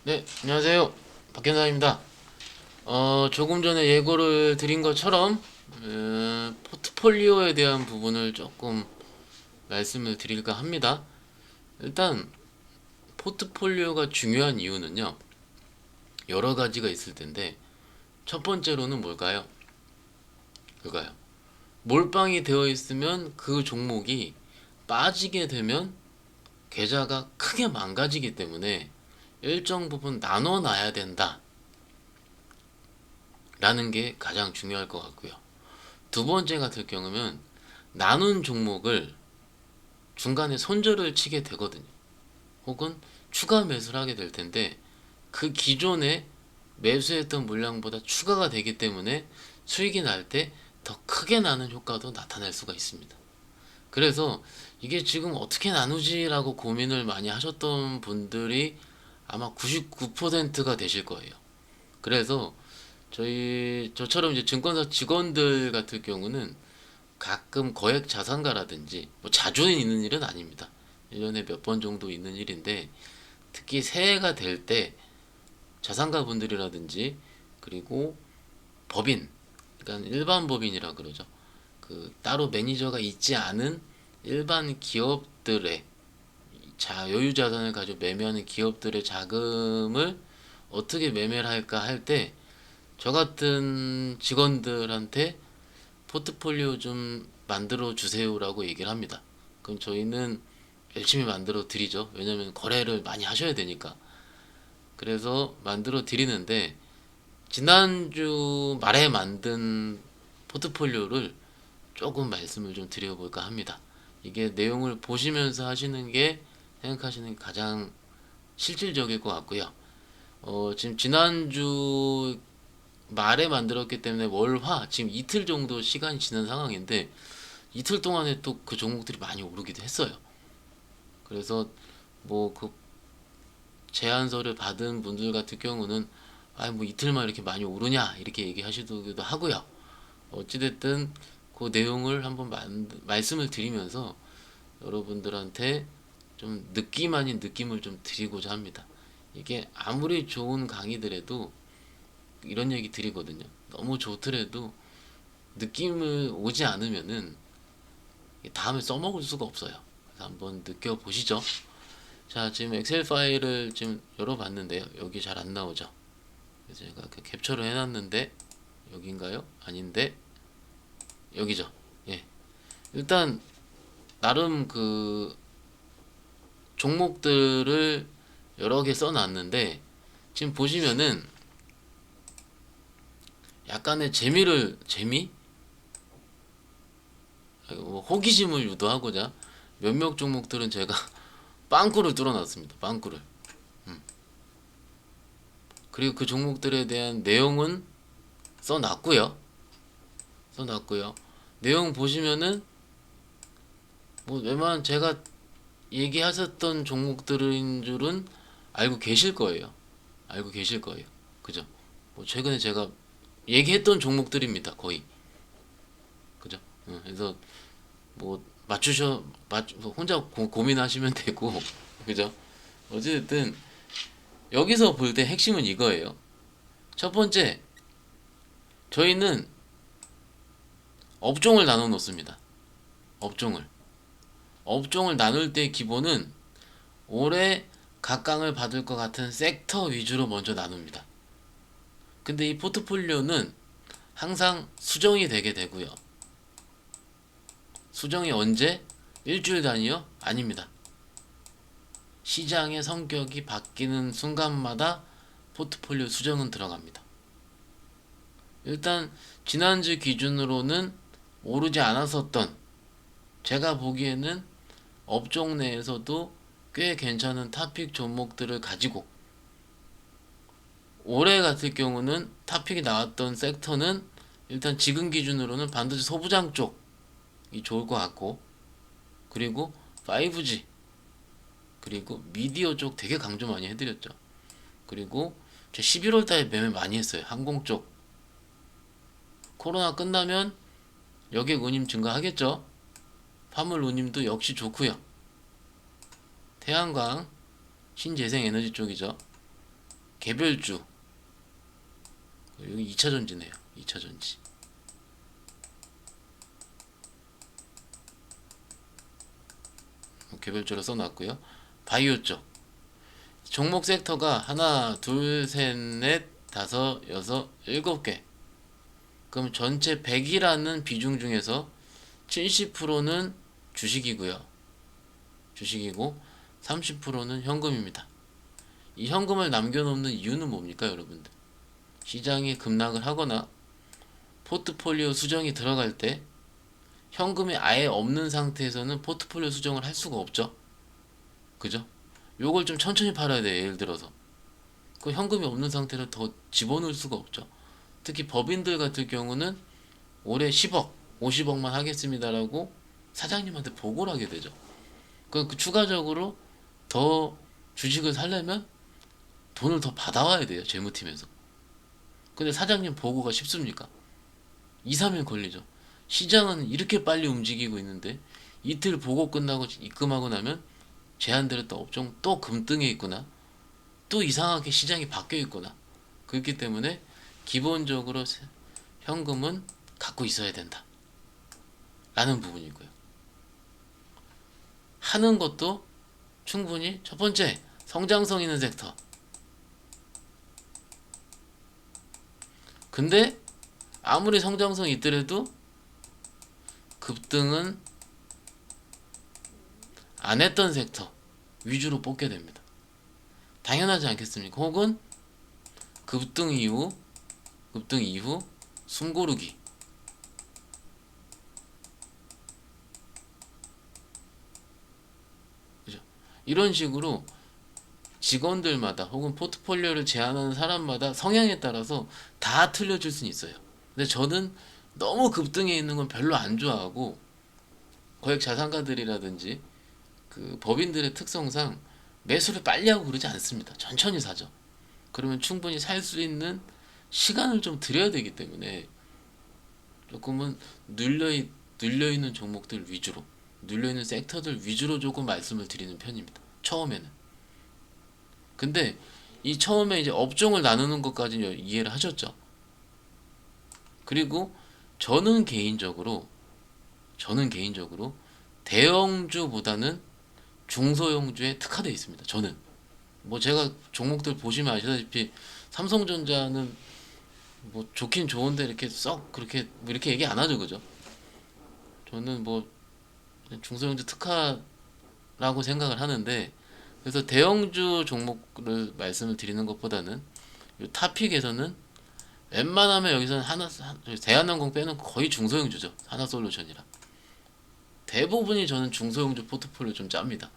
네, 안녕하세요. 박현사입니다. 조금 전에 예고를 드린 것처럼 포트폴리오에 대한 부분을 조금 말씀을 드릴까 합니다. 일단 포트폴리오가 중요한 이유는요, 여러 가지가 있을 텐데 첫 번째로는 뭘까요? 그거요. 몰빵이 되어 있으면 그 종목이 빠지게 되면 계좌가 크게 망가지기 때문에 일정 부분 나눠 놔야 된다. 라는 게 가장 중요할 것 같고요. 두 번째 같은 경우는 나눈 종목을 중간에 손절을 치게 되거든요. 혹은 추가 매수를 하게 될 텐데 그 기존에 매수했던 물량보다 추가가 되기 때문에 수익이 날 때 더 크게 나는 효과도 나타날 수가 있습니다. 그래서 이게 지금 어떻게 나누지라고 고민을 많이 하셨던 분들이 아마 99%가 되실 거예요. 그래서 저처럼 이제 증권사 직원들 같은 경우는 가끔 거액 자산가라든지 뭐 자주 있는 일은 아닙니다. 1년에 몇 번 정도 있는 일인데 특히 새해가 될 때 자산가 분들이라든지 그리고 법인, 그러니까 일반 법인이라 그러죠. 그 따로 매니저가 있지 않은 일반 기업들의 여유 자산을 가지고 매매하는 기업들의 자금을 어떻게 매매를 할까 할 때 저 같은 직원들한테 포트폴리오 좀 만들어 주세요라고 얘기를 합니다. 그럼 저희는 열심히 만들어 드리죠. 왜냐면 거래를 많이 하셔야 되니까. 그래서 만들어 드리는데 지난주 말에 만든 포트폴리오를 조금 말씀을 좀 드려볼까 합니다. 이게 내용을 보시면서 하시는 게 생각하시는 게 가장 실질적일 것 같고요. 지금 지난주 말에 만들었기 때문에 월화 지금 이틀 정도 시간이 지난 상황인데 이틀 동안에 또 그 종목들이 많이 오르기도 했어요. 그래서 뭐 그 제안서를 받은 분들 같은 경우는 아 뭐 이틀만 이렇게 많이 오르냐 이렇게 얘기하시기도 하고요. 어찌됐든 그 내용을 한번 말씀을 드리면서 여러분들한테 좀 느낌 아닌 느낌을 좀 드리고자 합니다. 이게 아무리 좋은 강의들에도 이런 얘기 드리거든요. 너무 좋더라도 느낌을 오지 않으면은 다음에 써먹을 수가 없어요. 그래서 한번 느껴보시죠. 자, 지금 엑셀 파일을 지금 열어봤는데요. 여기 잘 안 나오죠. 그래서 제가 그 캡처를 해놨는데 여기인가요? 아닌데 여기죠. 예. 일단 나름 그 종목들을 여러 개 써놨는데 지금 보시면은 약간의 재미? 뭐 호기심을 유도하고자 몇몇 종목들은 제가 빵꾸를 뚫어놨습니다. 빵꾸를. 그리고 그 종목들에 대한 내용은 써놨고요. 써놨고요. 내용 보시면은 뭐 웬만한 제가 얘기하셨던 종목들인 줄은 알고 계실 거예요. 알고 계실 거예요. 그죠? 뭐 최근에 제가 얘기했던 종목들입니다. 거의. 그죠? 그래서 뭐 혼자 고민하시면 되고 그죠? 어쨌든 여기서 볼 때 핵심은 이거예요. 첫 번째, 저희는 업종을 나눠 놓습니다. 업종을. 업종을 나눌 때 기본은 올해 각광을 받을 것 같은 섹터 위주로 먼저 나눕니다. 근데 이 포트폴리오는 항상 수정이 되게 되고요. 수정이 언제? 일주일 단위요? 아닙니다. 시장의 성격이 바뀌는 순간마다 포트폴리오 수정은 들어갑니다. 일단 지난주 기준으로는 오르지 않았었던, 제가 보기에는 업종 내에서도 꽤 괜찮은 탑픽 종목들을 가지고 올해 같은 경우는 탑픽이 나왔던 섹터는 일단 지금 기준으로는 반도체 소부장 쪽이 좋을 것 같고, 그리고 5G, 그리고 미디어 쪽 되게 강조 많이 해드렸죠. 그리고 제 11월 달에 매매 많이 했어요. 항공 쪽. 코로나 끝나면 여객 운임 증가하겠죠. 화물 운임도 역시 좋고요. 태양광, 신재생 에너지 쪽이죠. 개별주 여기 2차전지네요. 2차전지 개별주로 써놨고요. 바이오 쪽 종목 섹터가 하나, 둘, 셋, 넷, 다섯, 여섯, 일곱 개. 그럼 전체 100이라는 비중 중에서 70%는 주식이고요. 주식이고 30%는 현금입니다. 이 현금을 남겨놓는 이유는 뭡니까, 여러분들? 시장이 급락을 하거나 포트폴리오 수정이 들어갈 때 현금이 아예 없는 상태에서는 포트폴리오 수정을 할 수가 없죠. 그죠? 요걸 좀 천천히 팔아야 돼요. 예를 들어서 그 현금이 없는 상태로 더 집어넣을 수가 없죠. 특히 법인들 같은 경우는 올해 10억, 50억만 하겠습니다라고 사장님한테 보고를 하게 되죠. 그 추가적으로 더 주식을 사려면 돈을 더 받아와야 돼요. 재무팀에서. 근데 사장님 보고가 쉽습니까? 2, 3일 걸리죠. 시장은 이렇게 빨리 움직이고 있는데 이틀 보고 끝나고 입금하고 나면 제한대로 또 업종 또 금등에 있구나, 또 이상하게 시장이 바뀌어 있구나. 그렇기 때문에 기본적으로 현금은 갖고 있어야 된다 라는 부분이고요. 하는 것도 충분히 첫 번째 성장성 있는 섹터. 근데 아무리 성장성이 있더라도 급등은 안 했던 섹터 위주로 뽑게 됩니다. 당연하지 않겠습니까? 혹은 급등 이후 숨고르기. 그죠? 이런 식으로 직원들마다 혹은 포트폴리오를 제안하는 사람마다 성향에 따라서 다 틀려질 수는 있어요. 근데 저는 너무 급등해 있는 건 별로 안 좋아하고, 거액 자산가들이라든지 그 법인들의 특성상 매수를 빨리 하고 그러지 않습니다. 천천히 사죠. 그러면 충분히 살 수 있는 시간을 좀 드려야 되기 때문에 조금은 눌려있는 종목들 위주로, 눌려있는 섹터들 위주로 조금 말씀을 드리는 편입니다. 처음에는. 근데 이 처음에 이제 업종을 나누는 것까지는 이해를 하셨죠? 그리고 저는 개인적으로 대형주보다는 중소형주에 특화되어 있습니다. 저는 뭐 제가 종목들 보시면 아시다시피 삼성전자는 뭐 좋긴 좋은데 이렇게 썩 그렇게 뭐 이렇게 얘기 안 하죠, 그죠? 저는 뭐 중소형주 특화라고 생각을 하는데, 그래서 대형주 종목을 말씀을 드리는 것보다는 이 타픽에서는 웬만하면 여기서는 대한항공 빼는 거의 중소형주죠. 하나솔루션이라 대부분이 저는 중소형주 포트폴리오 좀 짭니다.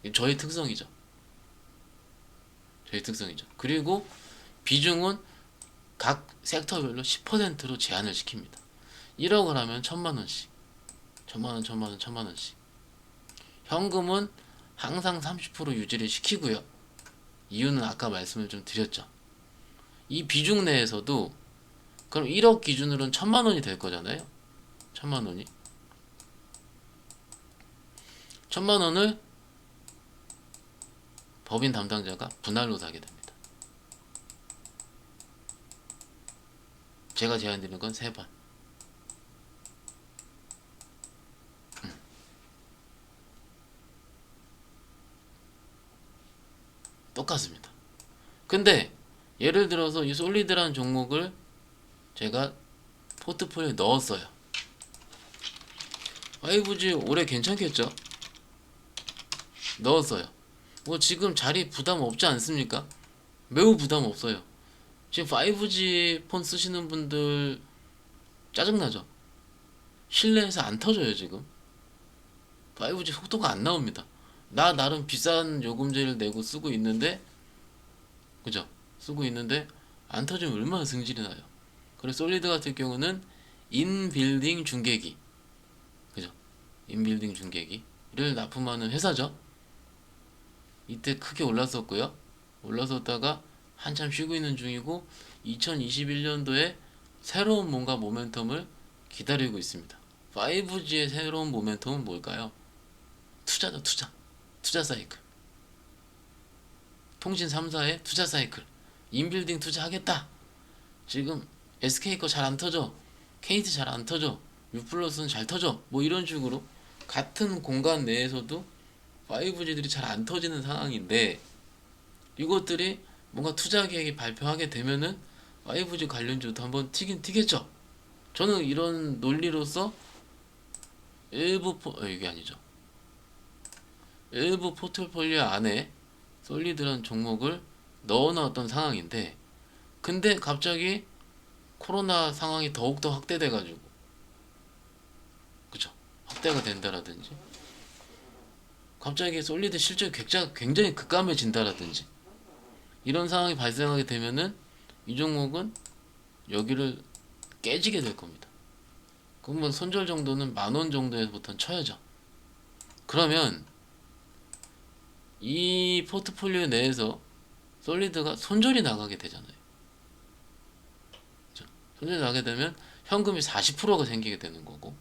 이게 저의 특성이죠. 그리고 비중은 각 섹터별로 10%로 제한을 시킵니다. 1억을 하면 1,000만원씩, 1,000만원. 현금은 항상 30% 유지를 시키고요. 이유는 아까 말씀을 좀 드렸죠. 이 비중 내에서도 그럼 1억 기준으로는 1,000만원이 될 거잖아요. 1,000만원이 1,000만원을 법인 담당자가 분할로 사게 됩니다. 제가 제안드리는 건 3번. 똑같습니다. 근데 예를 들어서 이 솔리드라는 종목을 제가 포트폴리오에 넣었어요. 5G 올해 괜찮겠죠? 넣었어요. 뭐 지금 자리 부담 없지 않습니까? 매우 부담 없어요. 지금 5G 폰 쓰시는 분들 짜증나죠? 실내에서 안 터져요. 지금 5G 속도가 안 나옵니다. 나 나름 비싼 요금제를 내고 쓰고 있는데, 그죠? 쓰고 있는데 안 터지면 얼마나 승질이 나요. 그래서 솔리드 같은 경우는 인빌딩 중계기, 그죠? 인빌딩 중계기를 납품하는 회사죠. 이때 크게 올랐었고요. 올랐었다가 한참 쉬고 있는 중이고 2021년도에 새로운 뭔가 모멘텀을 기다리고 있습니다. 5G의 새로운 모멘텀은 뭘까요? 투자 사이클. 통신 3사의 투자 사이클. 인빌딩 투자하겠다. 지금 SK 거 잘 안 터져. KT 잘 안 터져. 유플러스는 잘 터져. 뭐 이런 식으로 같은 공간 내에서도 5G들이 잘 안 터지는 상황인데, 이것들이 뭔가 투자 계획이 발표하게 되면은 5G 관련주도 한번 튀긴 튀겠죠. 저는 이런 논리로서 이게 아니죠. 일부 포트폴리오 안에 솔리드란 종목을 넣어놨던 상황인데, 근데 갑자기 코로나 상황이 더욱더 확대돼가지고, 그쵸? 확대가 된다라든지, 갑자기 솔리드 실적이 굉장히 급감해진다라든지, 이런 상황이 발생하게 되면은 이 종목은 여기를 깨지게 될 겁니다. 그러면 손절 정도는 10,000원 정도에서부터 쳐야죠. 그러면 이 포트폴리오 내에서 솔리드가 손절이 나가게 되잖아요. 그렇죠? 손절이 나게 되면 현금이 40%가 생기게 되는 거고,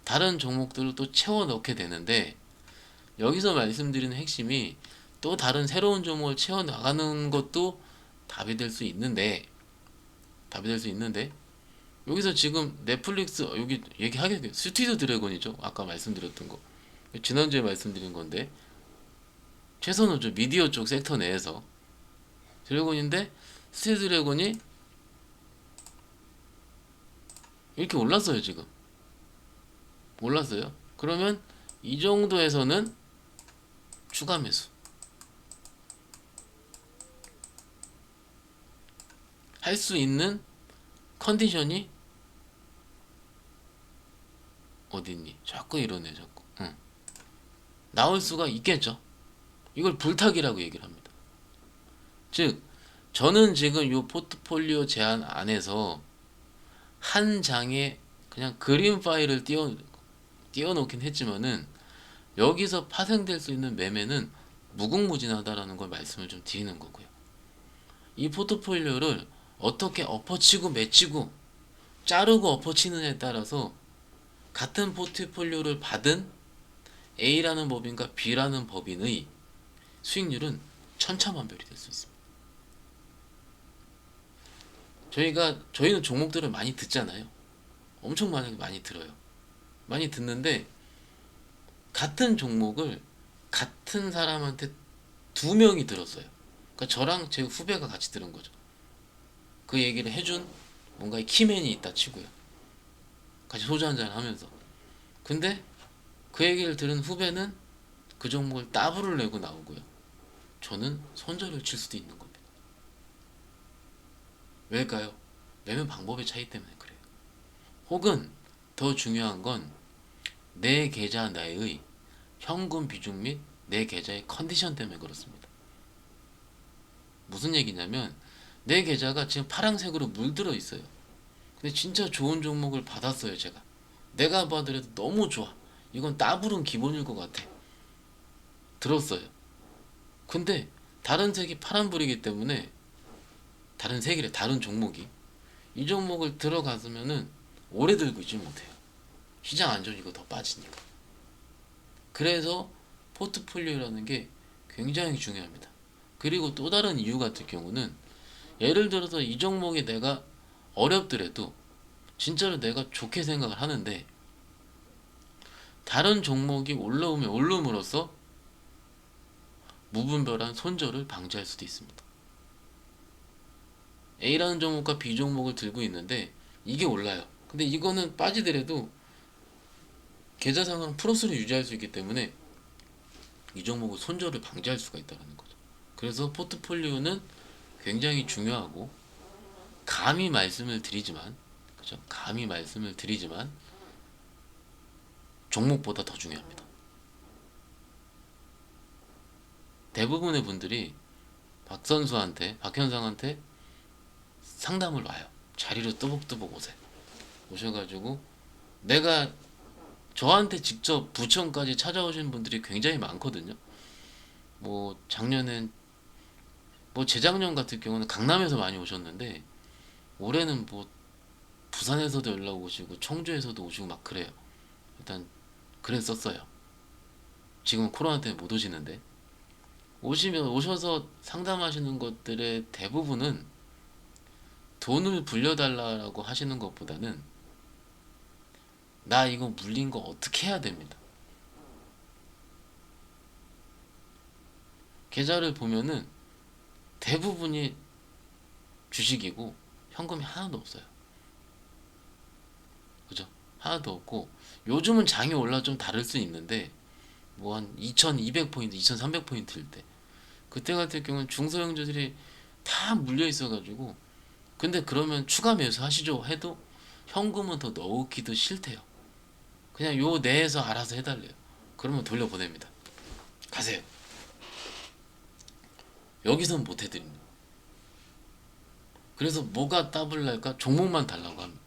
다른 종목들을 또 채워 넣게 되는데, 여기서 말씀드리는 핵심이 또 다른 새로운 종목을 채워 나가는 것도 답이 될 수 있는데, 여기서 지금 넷플릭스, 여기 얘기하게 돼요. 스튜디오 드래곤이죠. 아까 말씀드렸던 거, 지난주에 말씀드린 건데, 최선호죠. 미디어 쪽 섹터 내에서 드래곤인데, 스튜디오 드래곤이 이렇게 올랐어요. 지금 올랐어요. 그러면 이 정도에서는 추가 매수 할 수 있는 컨디션이 어딨니? 자꾸 이러네. 자꾸 나올 수가 있겠죠. 이걸 불타기라고 얘기를 합니다. 즉, 저는 지금 이 포트폴리오 제한 안에서 한 장에 그냥 그림 파일을 띄워놓긴 했지만은, 여기서 파생될 수 있는 매매는 무궁무진하다라는 걸 말씀을 좀 드리는 거고요. 이 포트폴리오를 어떻게 엎어치고 맺히고 자르고 엎어치느냐에 따라서 같은 포트폴리오를 받은 A라는 법인과 B라는 법인의 수익률은 천차만별이 될 수 있습니다. 저희는 종목들을 많이 듣잖아요. 엄청 많이 들어요. 많이 듣는데, 같은 종목을 같은 사람한테 2명이 들었어요. 그러니까 저랑 제 후배가 같이 들은 거죠. 그 얘기를 해준 뭔가 키맨이 있다 치고요. 같이 소주 한잔 하면서. 근데 그 얘기를 들은 후배는 그 종목을 따블을 내고 나오고요. 저는 손절을 칠 수도 있는 겁니다. 왜일까요? 매매 방법의 차이 때문에 그래요. 혹은 더 중요한 건 내 계좌 내의 현금 비중 및 내 계좌의 컨디션 때문에 그렇습니다. 무슨 얘기냐면, 내 계좌가 지금 파란색으로 물들어 있어요. 근데 진짜 좋은 종목을 받았어요. 내가 봐더라도 너무 좋아. 이건 따블은 기본일 것 같아. 들었어요. 근데 다른 색이 파란불이기 때문에, 다른 색이래, 다른 종목이, 이 종목을 들어갔으면은 오래 들고 있지 못해요. 시장 안 좋으니까 더 빠지니까. 그래서 포트폴리오라는 게 굉장히 중요합니다. 그리고 또 다른 이유 같은 경우는, 예를 들어서 이 종목이 내가 어렵더라도 진짜로 내가 좋게 생각을 하는데, 다른 종목이 올라옴으로써 무분별한 손절을 방지할 수도 있습니다. A라는 종목과 B 종목을 들고 있는데 이게 올라요. 근데 이거는 빠지더라도 계좌상으로 플러스를 유지할 수 있기 때문에 이 종목은 손절을 방지할 수가 있다는 거죠. 그래서 포트폴리오는 굉장히 중요하고, 감히 말씀을 드리지만, 그죠? 감히 말씀을 드리지만 종목보다 더 중요합니다. 대부분의 분들이 박현상한테 상담을 와요. 자리로 뚜벅뚜벅 오셔가지고, 내가 저한테 직접 부천까지 찾아오신 분들이 굉장히 많거든요. 뭐 작년엔, 뭐 재작년 같은 경우는 강남에서 많이 오셨는데, 올해는 뭐 부산에서도 연락 오시고 청주에서도 오시고 막 그래요. 일단 그랬었어요. 지금은 코로나 때문에 못 오시는데, 오셔서 상담하시는 것들의 대부분은 돈을 불려달라고 하시는 것보다는 나 이거 물린 거 어떻게 해야 됩니다. 계좌를 보면은 대부분이 주식이고 현금이 하나도 없어요. 그죠? 하나도 없고 요즘은 장이 올라 좀 다를 수 있는데 뭐 한 2200포인트, 2300포인트일 때 그때 같은 경우는 중소형주들이 다 물려 있어가지고 근데 그러면 추가 매수 하시죠 해도 현금은 더 넣기도 싫대요. 그냥 요 내에서 알아서 해달래요. 그러면 돌려보냅니다. 가세요. 여기선 못 해드립니다. 그래서 뭐가 더블 날까? 종목만 달라고 합니다.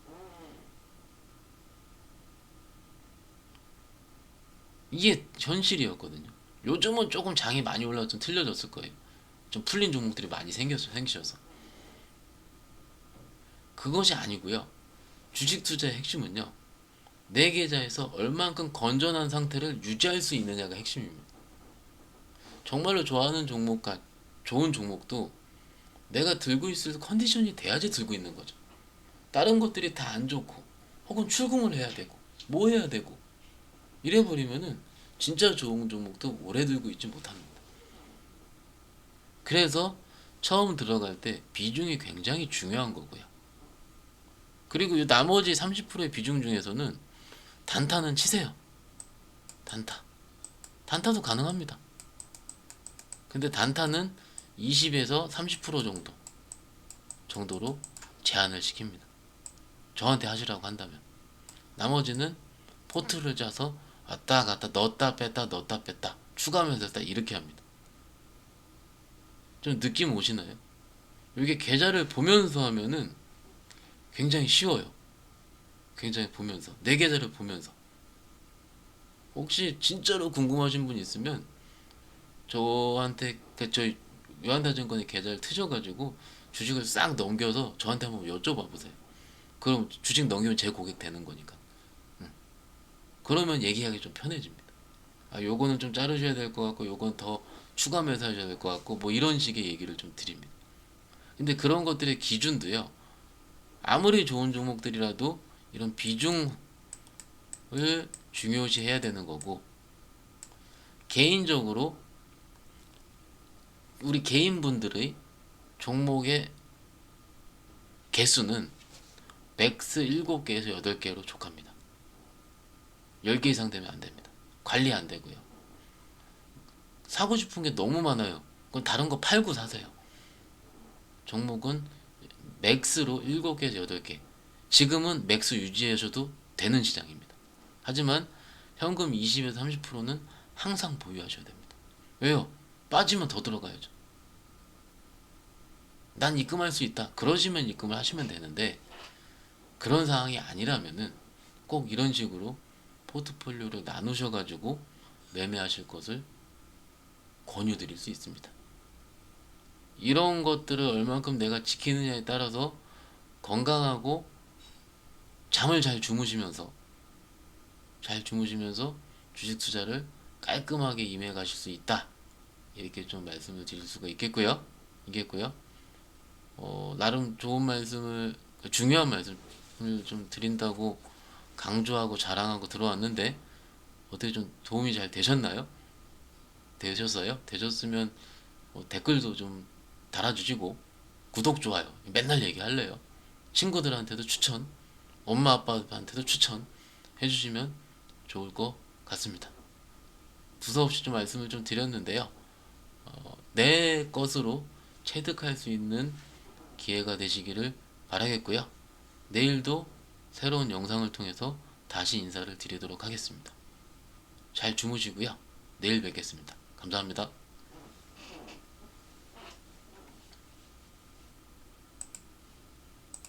이게 현실이었거든요. 요즘은 조금 장이 많이 올라서 좀 틀려졌을 거예요. 좀 풀린 종목들이 많이 생기셔서. 그것이 아니고요. 주식 투자의 핵심은요. 내 계좌에서 얼만큼 건전한 상태를 유지할 수 있느냐가 핵심입니다. 정말로 좋아하는 종목과 좋은 종목도 내가 들고 있을 컨디션이 돼야지 들고 있는 거죠. 다른 것들이 다 안 좋고 혹은 출금을 해야 되고 뭐 해야 되고 이래 버리면은 진짜 좋은 종목도 오래 들고 있지 못합니다. 그래서 처음 들어갈 때 비중이 굉장히 중요한 거고요. 그리고 이 나머지 30%의 비중 중에서는 단타는 치세요. 단타도 가능합니다. 근데 단타는 20에서 30% 정도로 제한을 시킵니다. 저한테 하시라고 한다면. 나머지는 포트를 짜서 왔다 갔다 넣었다 뺐다 추가하면서 했다 이렇게 합니다. 좀 느낌 오시나요? 이게 계좌를 보면서 하면은 굉장히 쉬워요. 굉장히 보면서 내 계좌를 보면서 혹시 진짜로 궁금하신 분 있으면 저한테 저희 유한다증권의 계좌를 트셔가지고 주식을 싹 넘겨서 저한테 한번 여쭤봐 보세요. 그럼 주식 넘기면 제 고객 되는 거니까. 그러면 얘기하기 좀 편해집니다. 아, 요거는 좀 자르셔야 될 것 같고, 요건 더 추가 매수하셔야 될 것 같고, 뭐 이런 식의 얘기를 좀 드립니다. 근데 그런 것들의 기준도요, 아무리 좋은 종목들이라도 이런 비중을 중요시 해야 되는 거고, 개인적으로 우리 개인분들의 종목의 개수는 맥스 7개에서 8개로 족합니다. 10개 이상 되면 안 됩니다. 관리 안 되고요. 사고 싶은 게 너무 많아요. 그건 다른 거 팔고 사세요. 종목은 맥스로 7개에서 8개. 지금은 맥스 유지하셔도 되는 시장입니다. 하지만 현금 20에서 30%는 항상 보유하셔야 됩니다. 왜요? 빠지면 더 들어가야죠. 난 입금할 수 있다. 그러시면 입금을 하시면 되는데 그런 상황이 아니라면은 꼭 이런 식으로 포트폴리오를 나누셔가지고 매매하실 것을 권유드릴 수 있습니다. 이런 것들을 얼만큼 내가 지키느냐에 따라서 건강하고 잠을 잘 주무시면서 주식 투자를 깔끔하게 임해 가실 수 있다. 이렇게 좀 말씀을 드릴 수가 있겠고요. 나름 좋은 말씀을 중요한 말씀을 좀 드린다고 강조하고 자랑하고 들어왔는데 어떻게 좀 도움이 잘 되셨나요? 되셨어요? 되셨으면 댓글도 좀 달아주시고 구독, 좋아요 맨날 얘기할래요. 친구들한테도 추천, 엄마 아빠한테도 추천 해주시면 좋을 것 같습니다. 두서없이 좀 말씀을 좀 드렸는데요. 내 것으로 체득할 수 있는 기회가 되시기를 바라겠고요. 내일도 새로운 영상을 통해서 다시 인사를 드리도록 하겠습니다. 잘 주무시고요. 내일 뵙겠습니다. 감사합니다.